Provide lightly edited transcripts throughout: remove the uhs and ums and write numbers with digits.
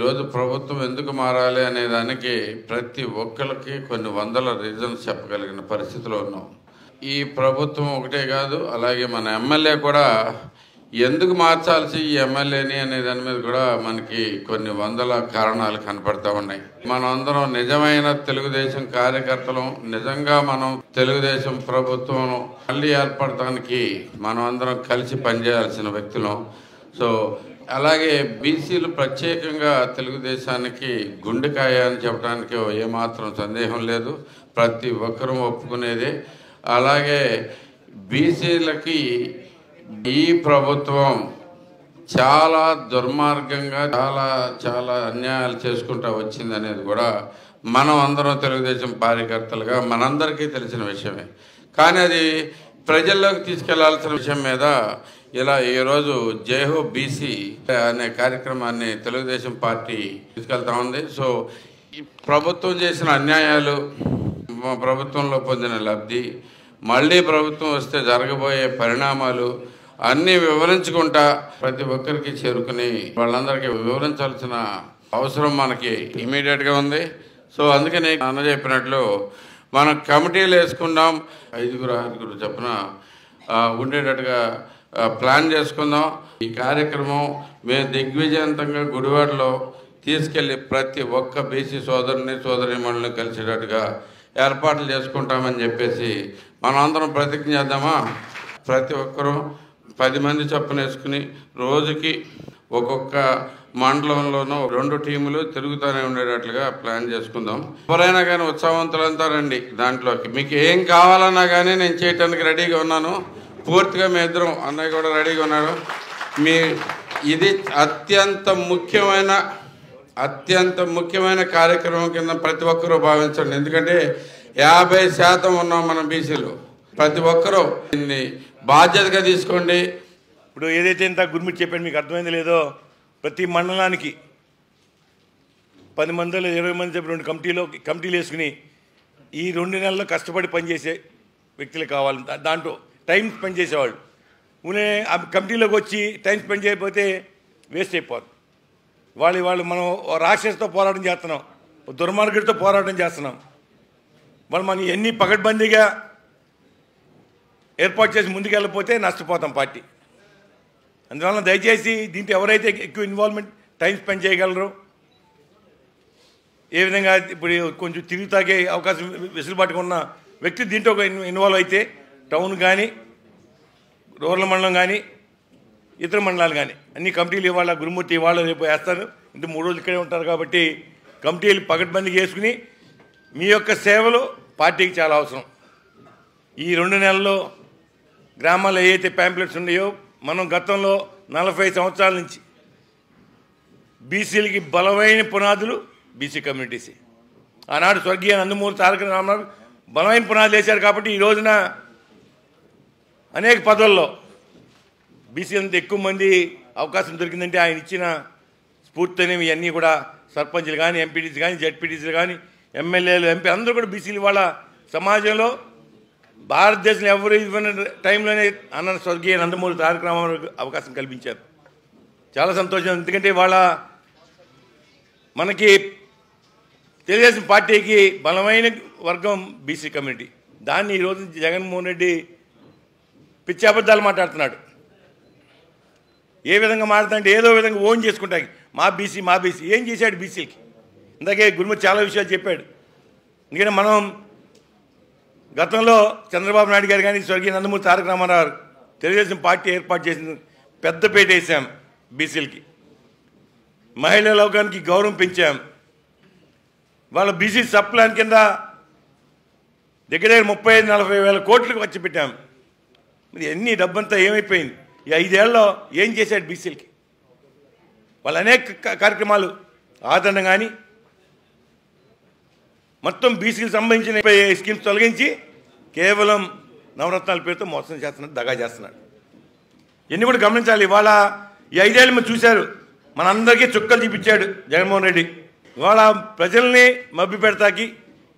ఈరోజు ప్రభుత్వం ఎందుకు మారాలి అనే దానికి ప్రతి ఒక్కరికి కొన్ని వందల రీజన్స్ చెప్పగలిగిన పరిస్థితిలో ఉన్నాం. ఈ ప్రభుత్వం ఒకటే కాదు, అలాగే మన ఎమ్మెల్యే కూడా ఎందుకు మార్చాల్సి ఈ ఎమ్మెల్యేని అనే దాని మీద కూడా మనకి కొన్ని వందల కారణాలు కనపడతా ఉన్నాయి. మనం అందరం నిజమైన తెలుగుదేశం కార్యకర్తలం, నిజంగా మనం తెలుగుదేశం ప్రభుత్వం మళ్ళీ ఏర్పడటానికి మనం అందరం కలిసి పనిచేయాల్సిన వ్యక్తులం. సో అలాగే బీసీలు ప్రత్యేకంగా తెలుగుదేశానికి గుండెకాయ అని చెప్పడానికి ఏమాత్రం సందేహం లేదు, ప్రతి ఒక్కరూ ఒప్పుకునేదే. అలాగే బీసీలకి ఈ ప్రభుత్వం చాలా దుర్మార్గంగా చాలా అన్యాయాలు చేసుకుంటూ వచ్చింది అనేది కూడా మనం అందరం తెలుగుదేశం కార్యకర్తలుగా మనందరికీ తెలిసిన విషయమే. కానీ అది ప్రజల్లోకి తీసుకెళ్లాల్సిన విషయం మీద ఇలా ఈరోజు జైహో బీసీ అనే కార్యక్రమాన్ని తెలుగుదేశం పార్టీ తీసుకెళ్తా ఉంది. సో ఈ ప్రభుత్వం చేసిన అన్యాయాలు, ప్రభుత్వంలో పొందిన లబ్ధి, మళ్ళీ ప్రభుత్వం వస్తే జరగబోయే పరిణామాలు అన్నీ వివరించుకుంటా ప్రతి ఒక్కరికి చేరుకుని వాళ్ళందరికీ వివరించాల్సిన అవసరం మనకి ఇమీడియట్గా ఉంది. సో అందుకని అన్న చెప్పినట్లు మనం కమిటీలు వేసుకుందాం, 5-6 చొప్పున ఉండేటట్టుగా ప్లాన్ చేసుకుందాం. ఈ కార్యక్రమం మేము దిగ్విజయంతంగా గుడివాడలో తీసుకెళ్ళి ప్రతి ఒక్క బీసీ సోదరిమణులను కలిసేటట్టుగా ఏర్పాట్లు చేసుకుంటామని చెప్పేసి మనం అందరం ప్రతిజ్ఞ చేద్దామా? ప్రతి ఒక్కరూ 10 మంది చొప్పున వేసుకుని రోజుకి ఒక్కొక్క మండలంలోనూ 2 టీములు తిరుగుతూనే ఉండేటట్లుగా ప్లాన్ చేసుకుందాం. ఎవరైనా కానీ ఉత్సాహవంతులంతా రండి దాంట్లోకి. మీకు ఏం కావాలన్నా కానీ నేను చేయటానికి రెడీగా ఉన్నాను. పూర్తిగా మీ ఇద్దరం, అన్నయ్య కూడా రెడీగా ఉన్నాడు. ఇది అత్యంత ముఖ్యమైన కార్యక్రమం కింద ప్రతి ఒక్కరూ భావించండి. ఎందుకంటే 50% ఉన్నాం మనం బీసీలు. ప్రతి ఒక్కరూ దీన్ని బాధ్యతగా తీసుకోండి. ఇప్పుడు ఏదైతే ఇంత గుర్మిట్ చెప్పాను మీకు అర్థమైంది లేదో, ప్రతి మండలానికి 10 మంది 20 మంది చెప్పి 2 కమిటీలు వేసుకుని ఈ 2 నెలల్లో కష్టపడి పనిచేసే వ్యక్తులు కావాలి. దాంట్లో టైం స్పెండ్ చేసేవాళ్ళు ఆ కమిటీలోకి వచ్చి టైం స్పెండ్ చేయకపోతే వేస్ట్ అయిపోతుంది. వాళ్ళు మనం రాక్షసుతో పోరాటం చేస్తున్నాం, దుర్మార్గుడితో పోరాటం చేస్తున్నాం. మనం ఎన్ని పకడ్బందీగా ఏర్పాటు చేసి ముందుకెళ్ళకపోతే నష్టపోతాం పార్టీ. అందువలన దయచేసి దీంట్లో ఎవరైతే ఎక్కువ ఇన్వాల్వ్మెంట్ టైం స్పెండ్ చేయగలరో, ఏ విధంగా ఇప్పుడు కొంచెం తిరిగి తాగే అవకాశం వెసులుబాటుగా ఉన్న వ్యక్తి దీంట్లో ఇన్వాల్వ్ అయితే టౌన్ కానీ, రూరల్ మండలం కానీ, ఇతర మండలాలు కానీ అన్ని కమిటీలు ఇవాళ గురుమూర్తి ఇవాళ రేపు వేస్తారు. ఇంత 3 రోజులు ఇక్కడే ఉంటారు కాబట్టి కమిటీలు పకడ్బందీగా వేసుకుని మీ యొక్క సేవలు పార్టీకి చాలా అవసరం. ఈ 2 నెలల్లో గ్రామాల్లో ఏవైతే ప్యాంప్లెట్స్ ఉన్నాయో, మనం గతంలో 40 సంవత్సరాల నుంచి బీసీలకి బలమైన పునాదులు బీసీ కమ్యూనిటీసే. ఆనాడు స్వర్గీయ నందమూరి తారక రామారావు బలమైన పునాదులు వేశారు కాబట్టి ఈ రోజున అనేక పదవుల్లో బీసీలంత ఎక్కువ మంది అవకాశం దొరికిందంటే ఆయన ఇచ్చిన స్ఫూర్తిని ఇవన్నీ కూడా సర్పంచ్లు కానీ, ఎంపీటీసీ కానీ, జడ్పీటీసీలు కానీ, ఎమ్మెల్యేలు, ఎంపీ అందరూ కూడా బీసీలు వాళ్ళ సమాజంలో భారతదేశంలో ఎవరు ఇవ్వని టైంలోనే అన్న స్వర్గీయ నందమూరి తారక రామారావు అవకాశం కల్పించారు. చాలా సంతోషం. ఎందుకంటే వాళ్ళ మనకి తెలుగుదేశం పార్టీకి బలమైన వర్గం బీసీ కమ్యూనిటీ. దాన్ని ఈరోజు జగన్మోహన్ రెడ్డి పిచ్చి అబద్ధాలు మాట్లాడుతున్నాడు. ఏ విధంగా మాట్లాడుతుంటే ఏదో విధంగా ఓన్ చేసుకుంటాకి మా బీసీ ఏం చేశాడు బీసీలకి? ఇందాకే గురుమూర్తి చాలా విషయాలు చెప్పాడు. ఎందుకంటే మనం గతంలో చంద్రబాబు నాయుడు గారు కానీ, స్వర్గీయ నందమూరి తారక రామారావు తెలుగుదేశం పార్టీ ఏర్పాటు చేసిన పెద్దపేట వేసాం బీసీలకి. మహిళా లోకానికి గౌరవం పెంచాం. వాళ్ళ బీసీ సబ్ ప్లాన్ కింద దగ్గర 35-40 వేల కోట్లకు వచ్చి పెట్టాం. మరి ఎన్ని డబ్బంతా ఏమైపోయింది? ఈ 5 ఏళ్ళలో ఏం చేశాడు బీసీలకి? వాళ్ళు అనేక కార్యక్రమాలు ఆదరణ కానీ మొత్తం బీసీకి సంబంధించిన స్కీమ్స్ తొలగించి కేవలం నవరత్నాల పేరుతో మోసం చేస్తున్నాడు, దగా చేస్తున్నాడు. ఇవన్నీ కూడా గమనించాలి. ఇవాళ ఈ 5 ఏళ్ళు మీరు చూశారు, మనందరికీ చుక్కలు చూపించాడు జగన్మోహన్ రెడ్డి. ఇవాళ ప్రజల్ని మభ్య పెడతాకి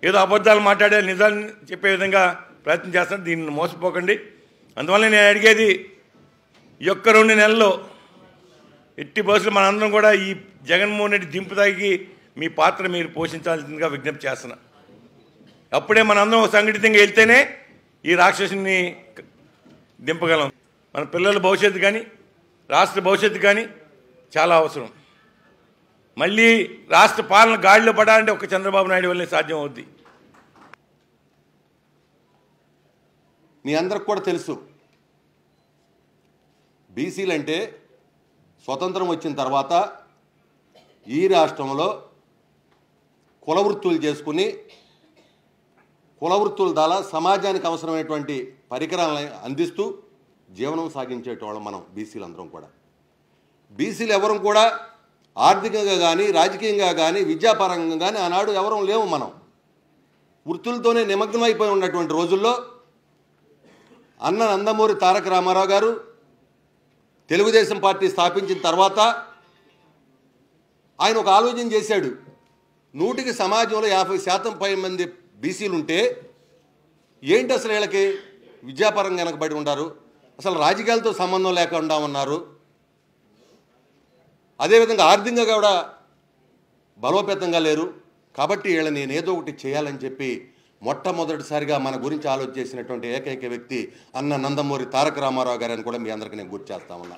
ఏదో అబద్ధాలు మాట్లాడే నిజాలు చెప్పే విధంగా ప్రయత్నం చేస్తున్నాడు. దీన్ని మోసపోకండి. అందువల్ల నేను అడిగేది, ఈ యొక్క 2 నెలల్లో ఎట్టి బస్సులు మనందరం కూడా ఈ జగన్మోహన్ రెడ్డి దింపుదాకి మీ పాత్ర మీరు పోషించాల్సిందిగా విజ్ఞప్తి చేస్తున్నా. అప్పుడే మనందరం సంఘటితంగా వెళ్తేనే ఈ రాక్షసుని దింపగలం. మన పిల్లల భవిష్యత్తు కానీ రాష్ట్ర భవిష్యత్తు కానీ చాలా అవసరం. మళ్ళీ రాష్ట్ర పాలన గాడిలో పడాలంటే ఒక చంద్రబాబు నాయుడు వల్లే సాధ్యం అవుద్ది. మీ అందరికి కూడా తెలుసు, బీసీలు అంటే స్వతంత్రం వచ్చిన తర్వాత ఈ రాష్ట్రంలో కులవృత్తులు చేసుకుని కులవృత్తుల ద్వారా సమాజానికి అవసరమైనటువంటి పరికరాలను అందిస్తూ జీవనం సాగించేటోళ్ళం మనం బీసీలందరం కూడా. బీసీలు ఎవరం కూడా ఆర్థికంగా కానీ రాజకీయంగా కానీ విద్యాపరంగా కానీ ఆనాడు ఎవరం లేవు. మనం వృత్తులతోనే నిమగ్నమైపోయి ఉన్నటువంటి రోజుల్లో అన్న నందమూరి తారక రామారావు గారు తెలుగుదేశం పార్టీ స్థాపించిన తర్వాత ఆయన ఒక ఆలోచన చేశాడు. 100కి సమాజంలో 50% పై మంది బీసీలు ఉంటే ఏంటి అసలు వీళ్ళకి విద్యాపరంగా వెనకబడి ఉన్నారు, అసలు రాజకీయాలతో సంబంధం లేకుండా ఉన్నారు, అదేవిధంగా ఆర్థికంగా కూడా బలోపేతంగా లేరు, కాబట్టి వీళ్ళని నేను ఏదో ఒకటి చేయాలని చెప్పి మొట్టమొదటిసారిగా మన గురించి ఆలోచన చేసినటువంటి ఏకైక వ్యక్తి అన్న నందమూరి తారక రామారావు గారని కూడా మీ అందరికీ నేను గుర్తు చేస్తా ఉన్నా.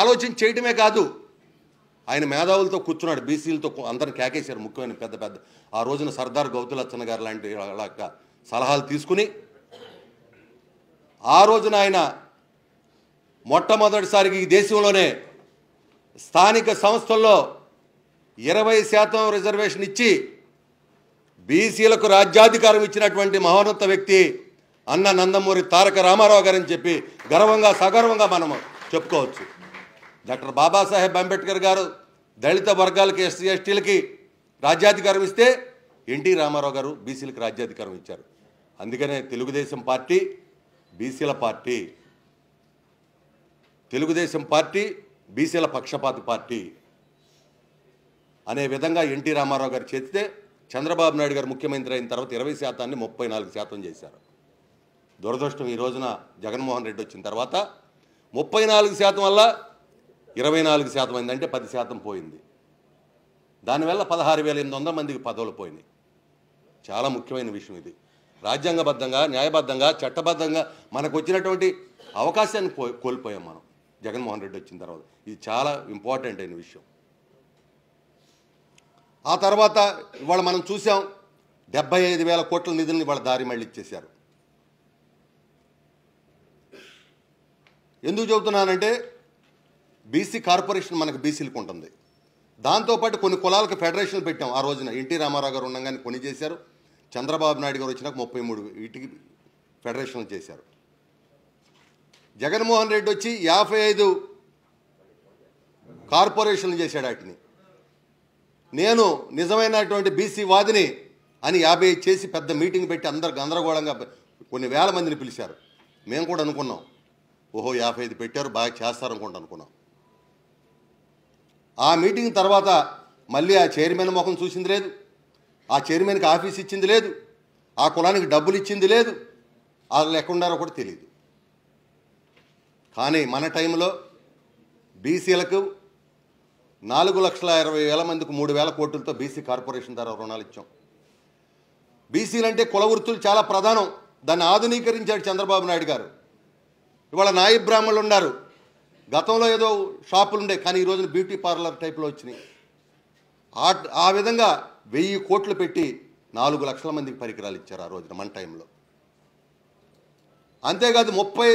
ఆలోచన చేయటమే కాదు, ఆయన మేధావులతో కూర్చున్నాడు, బీసీలతో అందరిని కేకేశారు. ముఖ్యమైన పెద్ద పెద్ద ఆ రోజున సర్దార్ గౌతులచ్చన్న గారు లాంటి వాళ్ళ సలహాలు తీసుకుని ఆ రోజున ఆయన మొట్టమొదటిసారికి ఈ దేశంలోనే స్థానిక సంస్థల్లో 20% రిజర్వేషన్ ఇచ్చి బీసీలకు రాజ్యాధికారం ఇచ్చినటువంటి మహోన్నత వ్యక్తి అన్న నందమూరి తారక రామారావు గారని చెప్పి గర్వంగా సగర్వంగా మనం చెప్పుకోవచ్చు. డాక్టర్ బాబాసాహెబ్ అంబేద్కర్ గారు దళిత వర్గాలకి ఎస్సీ ఎస్టీలకి రాజ్యాధికారం ఇస్తే ఎన్టీ రామారావు గారు బీసీలకు రాజ్యాధికారం ఇచ్చారు. అందుకనే తెలుగుదేశం పార్టీ బీసీల పార్టీ, తెలుగుదేశం పార్టీ బీసీల పక్షపాతి పార్టీ అనే విధంగా ఎన్టీ రామారావు గారు చేస్తే చంద్రబాబు నాయుడు గారు ముఖ్యమంత్రి అయిన తర్వాత 20%ని 34% చేశారు. దురదృష్టం ఈ రోజున జగన్మోహన్ రెడ్డి వచ్చిన తర్వాత 34% వల్ల 24% అయింది, అంటే 10% పోయింది. దానివల్ల 16,800 మందికి పదవులు పోయినాయి. చాలా ముఖ్యమైన విషయం ఇది. రాజ్యాంగబద్ధంగా న్యాయబద్ధంగా చట్టబద్ధంగా మనకు వచ్చినటువంటి అవకాశాన్ని కోల్పోయాం మనం జగన్మోహన్ రెడ్డి వచ్చిన తర్వాత. ఇది చాలా ఇంపార్టెంట్ అయిన విషయం. ఆ తర్వాత ఇవాళ మనం చూసాం 75,000 కోట్ల నిధులను ఇవాళ దారి మళ్ళీ ఇచ్చేశారు. ఎందుకు చెబుతున్నానంటే బీసీ కార్పొరేషన్ మనకు బీసీలకు ఉంటుంది. దాంతోపాటు కొన్ని కులాలకు ఫెడరేషన్లు పెట్టాం. ఆ రోజున ఎన్టీ రామారావు గారు ఉండగానే కొన్ని చేశారు. చంద్రబాబు నాయుడు గారు వచ్చినాక 33 వీటికి ఫెడరేషన్లు చేశారు. జగన్మోహన్ రెడ్డి వచ్చి 55 కార్పొరేషన్లు చేశాడు. వాటిని నేను నిజమైనటువంటి బీసీ వాదిని అని 50 చేసి పెద్ద మీటింగ్ పెట్టి అందరు గందరగోళంగా కొన్ని వేల మందిని పిలిచారు. మేము కూడా అనుకున్నాం, ఓహో 55 పెట్టారు, బాగా చేస్తారనుకుంటా అనుకున్నాం. ఆ మీటింగ్ తర్వాత మళ్ళీ ఆ చైర్మన్ ముఖం చూసింది లేదు, ఆ చైర్మన్కి ఆఫీస్ ఇచ్చింది లేదు, ఆ కులానికి డబ్బులు ఇచ్చింది లేదు, వాళ్ళు ఎక్కడున్నారో కూడా తెలియదు. కానీ మన టైంలో బీసీలకు 4,20,000 మందికి 3,000 కోట్లతో బీసీ కార్పొరేషన్ ద్వారా రుణాలు ఇచ్చాం. బీసీలు అంటే కుల వృత్తులు చాలా ప్రధానం. దాన్ని ఆధునీకరించాడు చంద్రబాబు నాయుడు గారు. ఇవాళ నాయి బ్రాహ్మణులు ఉన్నారు. గతంలో ఏదో షాపులు ఉండే, కానీ ఈ రోజున బ్యూటీ పార్లర్ టైప్లో వచ్చినాయి. ఆ విధంగా 1000 కోట్లు పెట్టి 4 లక్షల మందికి పరికరాలు ఇచ్చారు ఆ రోజున మన టైంలో. అంతేకాదు 30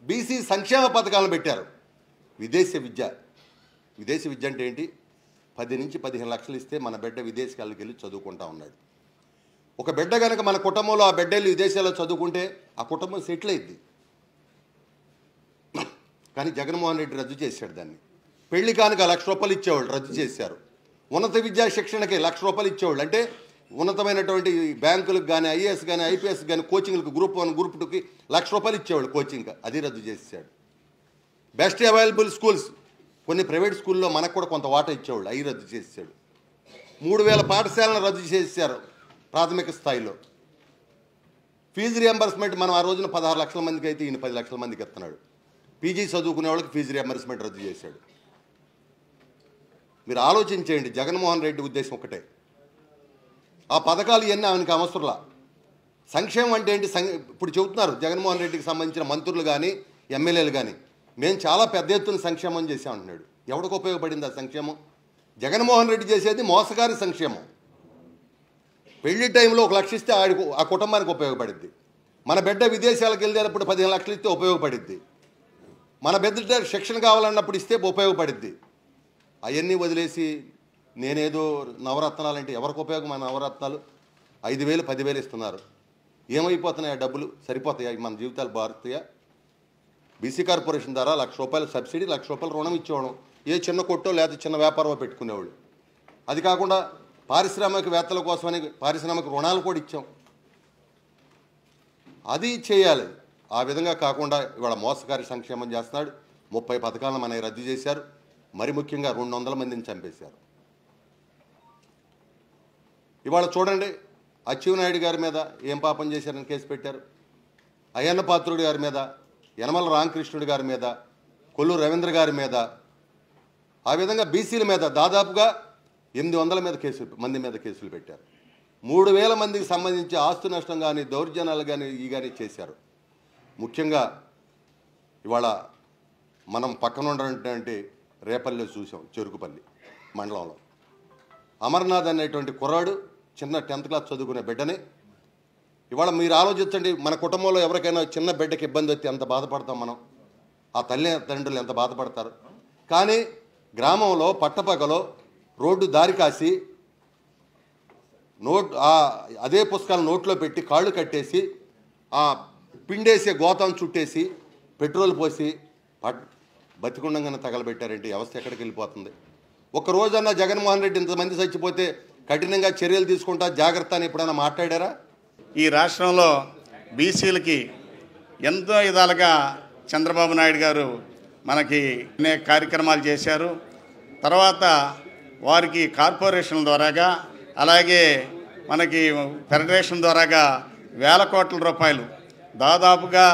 బీసీ సంక్షేమ పథకాలను పెట్టారు. విదేశీ విద్య అంటే ఏంటి? 10 నుంచి 15 లక్షలు ఇస్తే మన బిడ్డ విదేశాలకు వెళ్ళి చదువుకుంటా ఉన్నాడు. ఒక బిడ్డ కనుక మన కుటుంబంలో ఆ బిడ్డ వెళ్ళి విదేశాల్లో చదువుకుంటే ఆ కుటుంబం సెటిల్ అయింది. కానీ జగన్మోహన్ రెడ్డి రద్దు చేశాడు దాన్ని. పెళ్లి కానుక 1,00,000 రూపాయలు ఇచ్చేవాళ్ళు రద్దు చేశారు. ఉన్నత విద్యా శిక్షణకి 1,00,000 రూపాయలు ఇచ్చేవాళ్ళు, అంటే ఉన్నతమైనటువంటి బ్యాంకులకు కానీ ఐఏఎస్ కానీ ఐపీఎస్ కానీ కోచింగ్లకు గ్రూప్ 1 గ్రూప్ 2కి 1,00,000 రూపాయలు ఇచ్చేవాళ్ళు కోచింగ్, అది రద్దు చేశాడు. బెస్ట్ అవైలబుల్ స్కూల్స్ కొన్ని ప్రైవేట్ స్కూల్లో మనకు కూడా కొంత వాటా ఇచ్చేవాళ్ళు, అవి రద్దు చేశాడు. 3,000 పాఠశాలను రద్దు చేశారు ప్రాథమిక స్థాయిలో. ఫీజు రియంబర్స్మెంట్ మనం ఆ రోజున 16 లక్షల మందికి అయితే ఈయన 10 లక్షల మందికి ఇస్తున్నాడు. పీజీ చదువుకునే వాళ్ళకి ఫీజు రియంబర్స్మెంట్ రద్దు చేశాడు. మీరు ఆలోచించేయండి, జగన్మోహన్ రెడ్డి ఉద్దేశం ఒకటే. ఆ పథకాలు ఇవన్నీ ఆయనకి అవసరంలా. సంక్షేమం అంటే ఏంటి? ఇప్పుడు చెబుతున్నారు జగన్మోహన్ రెడ్డికి సంబంధించిన మంత్రులు కానీ ఎమ్మెల్యేలు కానీ, మేము చాలా పెద్ద ఎత్తున సంక్షేమం చేశామంటున్నాడు. ఎవరికి ఉపయోగపడింది ఆ సంక్షేమం? జగన్మోహన్ రెడ్డి చేసేది మోసగారి సంక్షేమం. పెళ్లి టైంలో 1 లక్ష ఇస్తే ఆ కుటుంబానికి ఉపయోగపడిద్ది. మన బిడ్డ విదేశాలకు వెళ్ళేటప్పుడు 15 లక్షలు ఇస్తే ఉపయోగపడిద్ది. మన బిడ్డ శిక్షణ కావాలన్నప్పుడు ఇస్తే ఉపయోగపడిద్ది. అవన్నీ వదిలేసి నేనేదో నవరత్నాలు అంటే ఎవరికి ఉపయోగం? మన నవరత్నాలు 5,000 10,000 ఇస్తున్నారు. ఏమైపోతున్నాయి ఆ డబ్బులు? సరిపోతాయా? మన జీవితాలు మారుతాయా? బీసీ కార్పొరేషన్ ద్వారా ₹1,00,000 సబ్సిడీ, ₹1,00,000 రుణం ఇచ్చేవాళ్ళం. ఏ చిన్న కొట్టో లేదా చిన్న వ్యాపారమో పెట్టుకునేవాళ్ళు. అది కాకుండా పారిశ్రామికవేత్తల కోసమని పారిశ్రామిక రుణాలు కూడా ఇచ్చాం. అది చేయాలి. ఆ విధంగా కాకుండా ఇవాళ మోసగారి సంక్షేమం చేస్తున్నాడు. 30 పథకాలను మనకి రద్దు చేశారు. మరి ముఖ్యంగా 200 మందిని చంపేశారు. ఇవాళ చూడండి, అచ్చెన్నాయుడు గారి మీద ఏం పాపం చేశారని కేసు పెట్టారు. అయ్యన్న పాత్రుడి గారి మీద, యనమల రామకృష్ణుడి గారి మీద, కొల్లు రవీంద్ర గారి మీద, ఆ విధంగా బీసీల మీద దాదాపుగా 800 మంది మీద కేసులు పెట్టారు. 3,000 మందికి సంబంధించి ఆస్తు నష్టం కానీ దౌర్జన్యాలు కానీ కానీ చేశారు. ముఖ్యంగా ఇవాళ మనం పక్కన ఉన్నటువంటి రేపల్లిలో చూసాం, చెరుకుపల్లి మండలంలో అమర్నాథ్ అనేటువంటి కుర్రాడు చిన్న 10th క్లాస్ చదువుకునే బిడ్డని. ఇవాళ మీరు ఆలోచించండి, మన కుటుంబంలో ఎవరికైనా చిన్న బిడ్డకి ఇబ్బంది వస్తే ఎంత బాధపడతాం మనం, ఆ తల్లిదండ్రులు ఎంత బాధపడతారు. కానీ గ్రామంలో పట్టపగలో రోడ్డు దారి కాసి అదే పుస్తకాలు నోట్లో పెట్టి కాళ్ళు కట్టేసి ఆ పిండేసే గోతం చుట్టేసి పెట్రోల్ పోసి బతికుండంగానే తగలబెట్టారంటే వ్యవస్థ ఎక్కడికి వెళ్ళిపోతుంది? ఒక్కరోజన్నా జగన్మోహన్ రెడ్డి ఇంతమంది చచ్చిపోతే కఠినంగా చర్యలు తీసుకుంటా జాగ్రత్త అని ఎప్పుడైనా మాట్లాడారా? ఈ రాష్ట్రంలో బీసీలకి ఎంతో విధాలుగా చంద్రబాబు నాయుడు గారు మనకి అనేక కార్యక్రమాలు చేశారు. తర్వాత వారికి కార్పొరేషన్ ద్వారాగా, అలాగే మనకి ఫెడరేషన్ ద్వారాగా వేల కోట్ల రూపాయలు, దాదాపుగా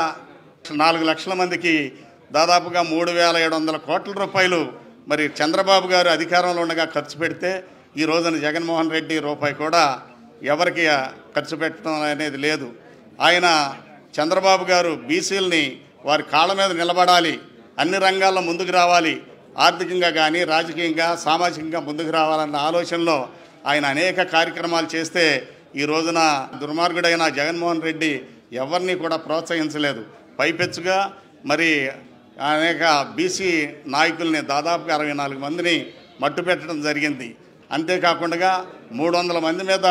4 లక్షల మందికి దాదాపుగా 3,700 కోట్ల రూపాయలు మరి చంద్రబాబు గారు అధికారంలో ఉండగా ఖర్చు పెడితే, ఈ రోజున జగన్మోహన్ రెడ్డి రూపాయి కూడా ఎవరికి ఖర్చు పెట్టడం అనేది లేదు. ఆయన చంద్రబాబు గారు బీసీలని వారి కాళ్ళ మీద నిలబడాలి, అన్ని రంగాల్లో ముందుకు రావాలి, ఆర్థికంగా కానీ రాజకీయంగా సామాజికంగా ముందుకు రావాలన్న ఆలోచనలో ఆయన అనేక కార్యక్రమాలు చేస్తే, ఈ రోజున దుర్మార్గుడైన జగన్మోహన్ రెడ్డి ఎవరిని కూడా ప్రోత్సహించలేదు. పైపెచ్చుగా మరి అనేక బీసీ నాయకుల్ని దాదాపుగా 64 మందిని మట్టుపెట్టడం జరిగింది. అంతేకాకుండా 300 మంది మీద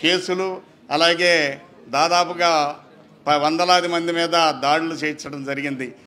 కేసులు, అలాగే దాదాపుగా వందలాది మంది మీద దాడులు చేయించడం జరిగింది.